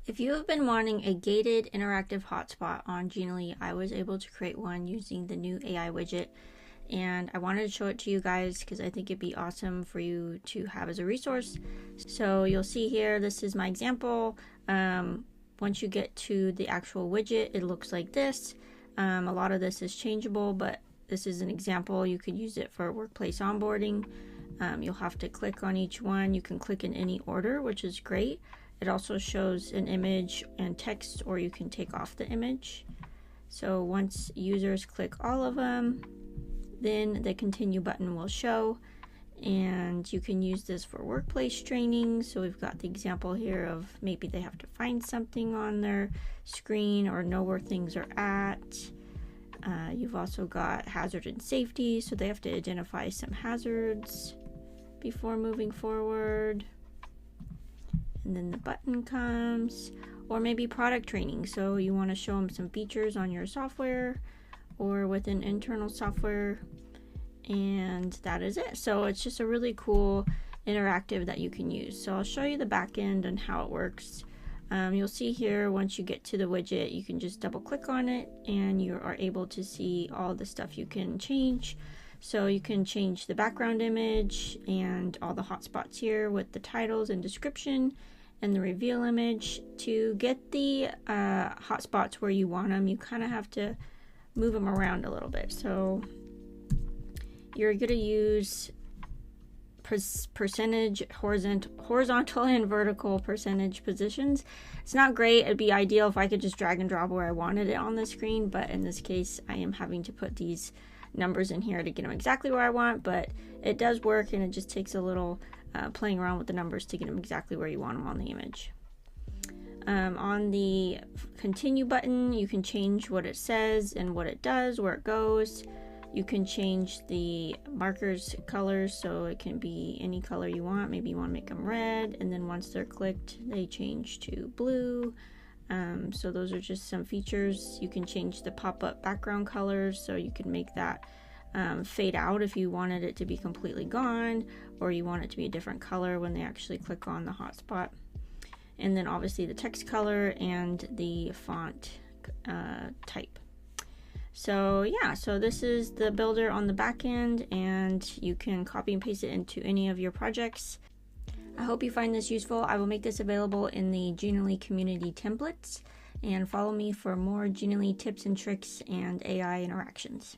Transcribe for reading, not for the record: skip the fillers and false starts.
If you have been wanting a gated interactive hotspot on Genially, I was able to create one using the new AI widget, and I wanted to show it to you guys because I think it'd be awesome for you to have as a resource. So you'll see here, this is my example. Once you get to the actual widget, it looks like this. A lot of this is changeable, but this is an example. You could use it for workplace onboarding. You'll have to click on each one. You can click in any order, which is great. It also shows an image and text, or you can take off the image. So once users click all of them, then the continue button will show, and you can use this for workplace training. So we've got the example here of maybe they have to find something on their screen or know where things are at. You've also got hazard and safety, so they have to identify some hazards before moving forward. And then the button comes, or maybe product training. So you want to show them some features on your software or within internal software, and that is it. So it's just a really cool interactive that you can use. So I'll show you the back end and how it works. You'll see here, once you get to the widget, you can just double click on it and you are able to see all the stuff you can change. So you can change the background image and all the hotspots here with the titles and description and the reveal image. To get the hotspots where you want them, you kind of have to move them around a little bit. So you're going to use percentage horizontal and vertical percentage positions. It's not great. It'd be ideal if I could just drag and drop where I wanted it on the screen, but in this case I am having to put these numbers in here to get them exactly where I want, but it does work, and it just takes a little playing around with the numbers to get them exactly where you want them on the image. On the continue button, you can change what it says and what it does, where it goes. You can change the markers colors, so it can be any color you want. Maybe you want to make them red, and then once they're clicked, they change to blue. So those are just some features. You can change the pop-up background colors, so you can make that fade out if you wanted it to be completely gone, or you want it to be a different color when they actually click on the hotspot. And then obviously the text color and the font type. So yeah, so this is the builder on the back end, and you can copy and paste it into any of your projects. I hope you find this useful. I will make this available in the Genially community templates, and follow me for more Genially tips and tricks and AI interactions.